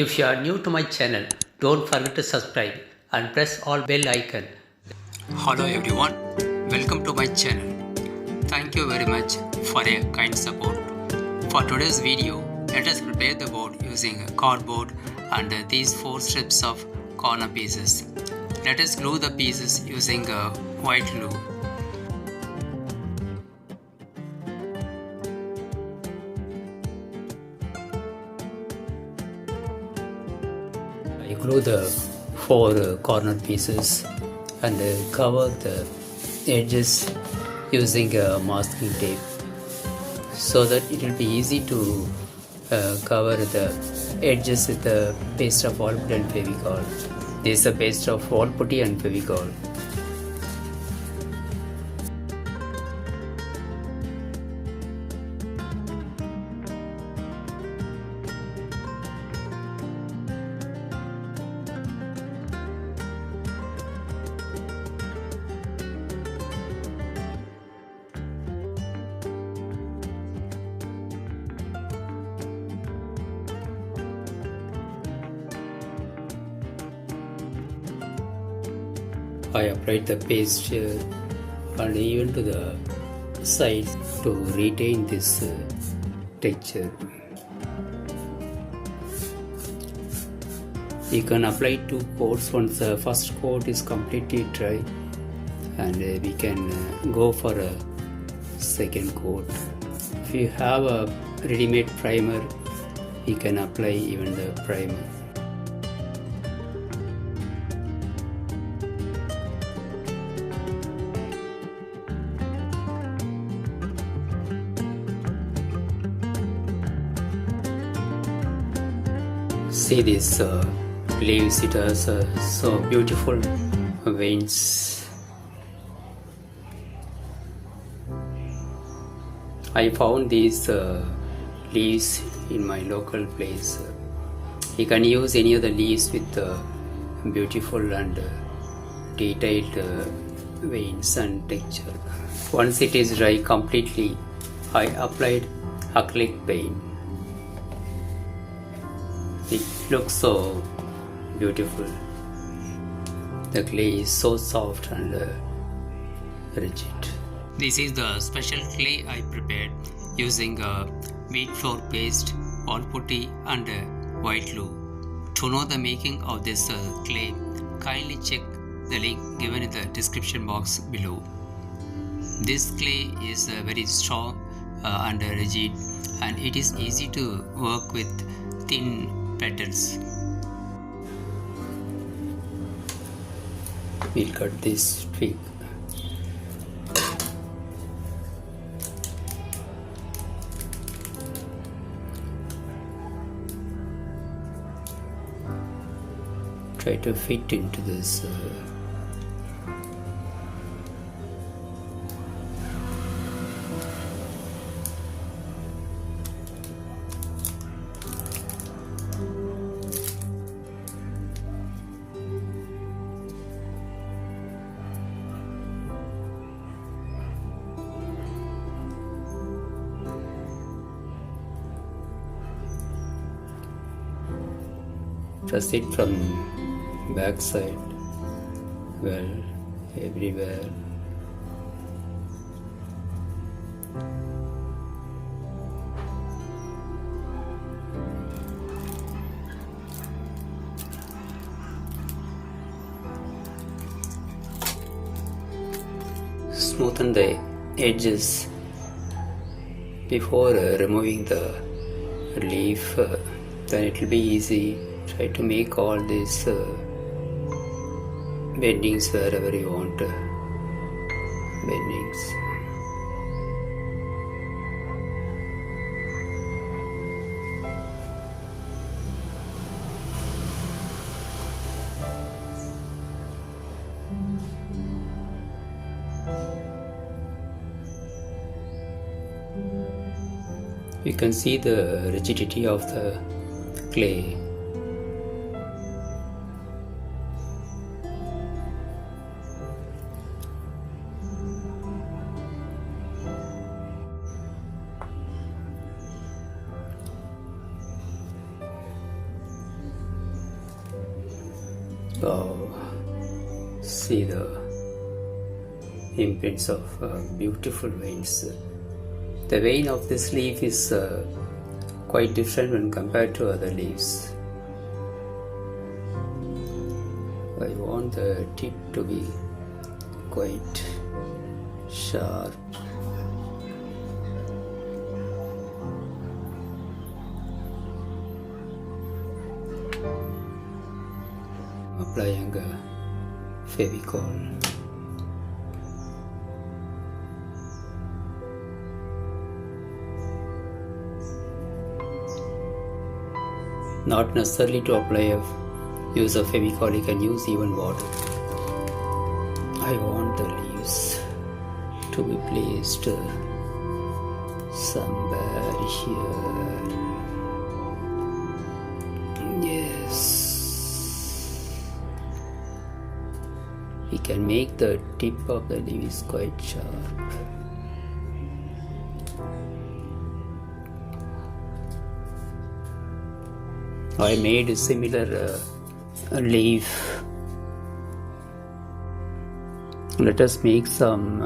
If you are new to my channel, don't forget to subscribe and press all bell icon. Hello everyone, welcome to my channel. Thank you very much for your kind support. For today's video, let us prepare the board using a cardboard and these 4 strips of corner pieces. Let us glue the pieces using a white glue. I glue the 4 corner pieces and cover the edges using masking tape so that it will be easy to cover the edges with the paste of Wallputty and fevicol. This is a paste of Wallputty and fevicol. I applied the paste and even to the sides to retain this texture. You can apply 2 coats once the first coat is completely dry, and we can go for a second coat. If you have a ready-made primer, you can apply even the primer. See these leaves, it has so beautiful veins. I found these leaves in my local place. You can use any of the leaves with beautiful and detailed veins and texture. Once it is dry completely, I applied acrylic paint. It looks so beautiful. The clay is so soft and rigid. This is the special clay I prepared using wheat flour paste, Wallputty and white glue. To know the making of this clay, kindly check the link given in the description box below. This clay is very strong and rigid, and it is easy to work with thin petals. We'll cut this twig. Try to fit into this press it from back side, well, everywhere. Smoothen the edges before removing the leaf, then it will be easy. Try to make all these bendings wherever you want bendings. You can see the rigidity of the clay. Oh, see the imprints of beautiful veins. The vein of this leaf is quite different when compared to other leaves. I want the tip to be quite sharp. Applying a fevicol. Not necessarily to apply use of fevicol, you can use even water. I want the leaves to be placed somewhere here. Yes. We can make the tip of the leaves quite sharp. I made a similar leaf. Let us make some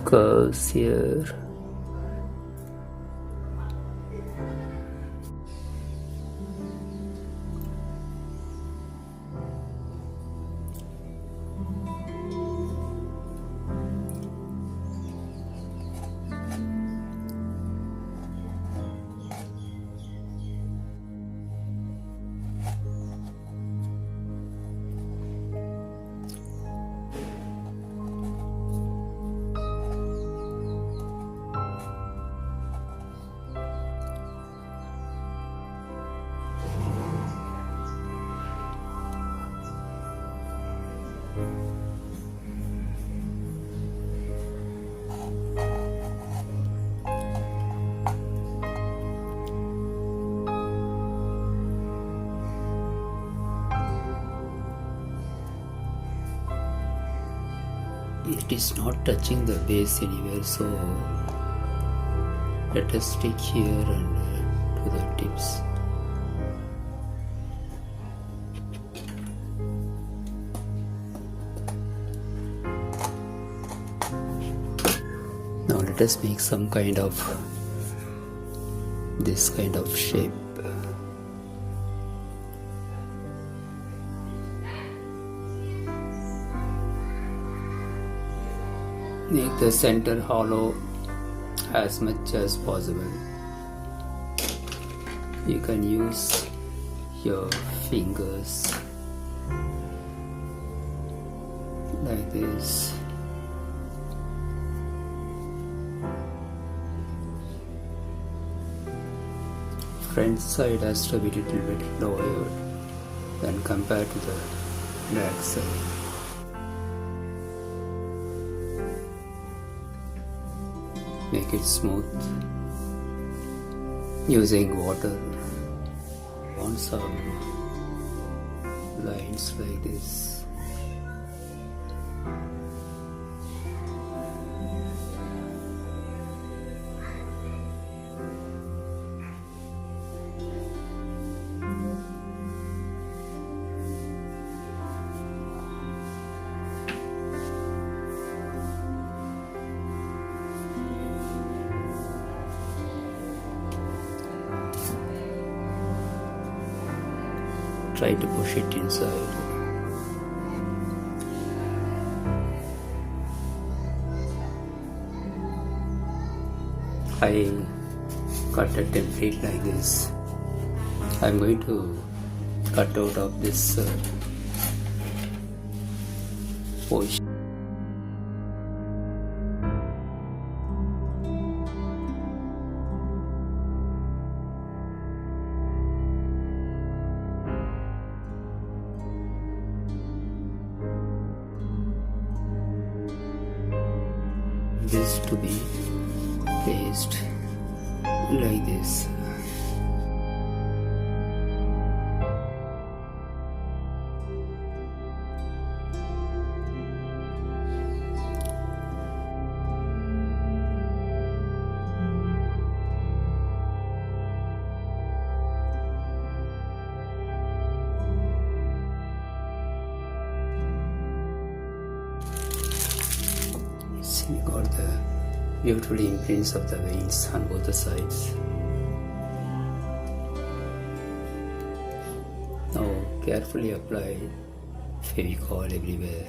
curves here. It is not touching the base anywhere, so let us stick here and to the tips. Now let us make some kind of this kind of shape. Make the center hollow as much as possible. You can use your fingers like this. Front side has to be a little bit lower than compared to the back side. Make it smooth using water. Want some lines like this. Try to push it inside. I cut a template like this. I'm going to cut out of this portion. This to be placed like this. got the beautiful imprints of the veins on both the sides. Now carefully apply fevicol everywhere.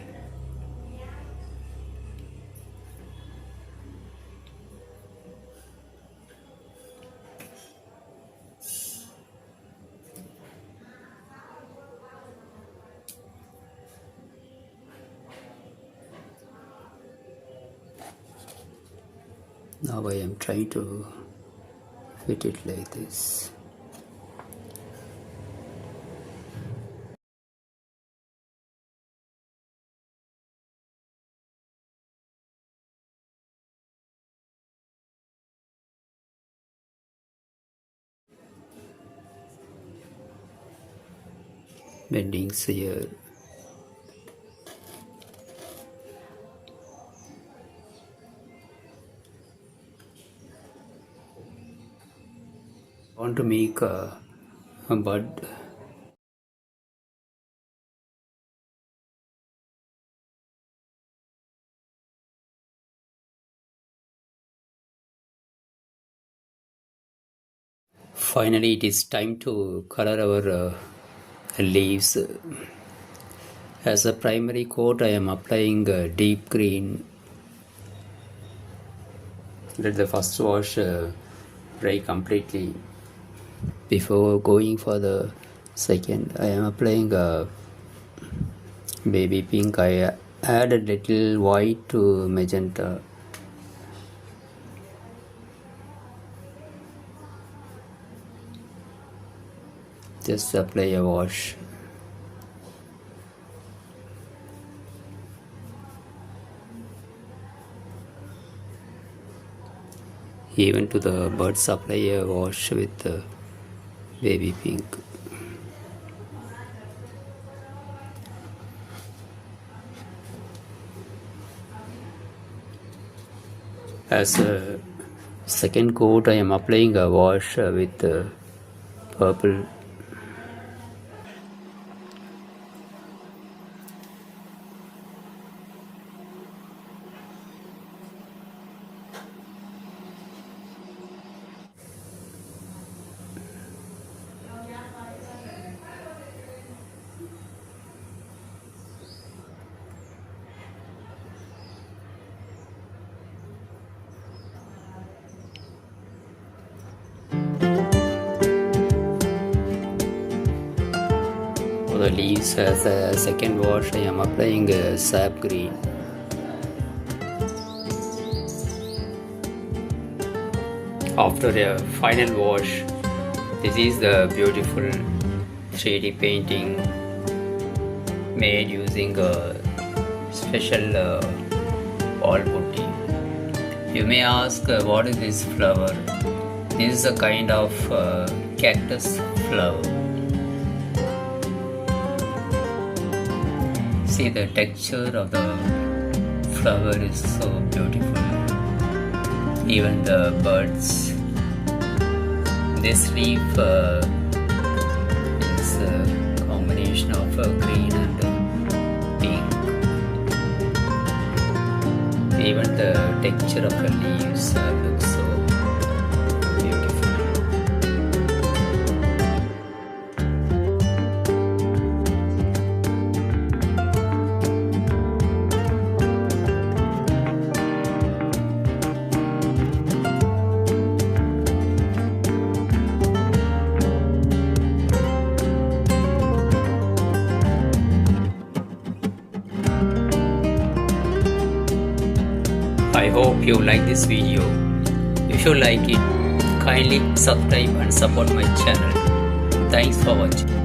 Now I am trying to fit it like this. Bendings here. I want to make a bud. Finally, it is time to color our leaves. As a primary coat, I am applying deep green. Let the first wash dry completely. Before going for the second, I am applying baby pink. I add a little white to magenta. Just apply a wash. Even to the buds, apply a wash with baby pink. As a second coat, I am applying a wash with purple. For the leaves, as a second wash, I am applying sap green. After a final wash, this is the beautiful 3D painting made using a special Wallputty. You may ask, what is this flower? This is a kind of cactus flower. See, the texture of the flower is so beautiful. Even the birds. This leaf is a combination of green and pink. Even the texture of the leaves looks so beautiful. I hope you like this video. If you like it, kindly subscribe and support my channel. Thanks for watching.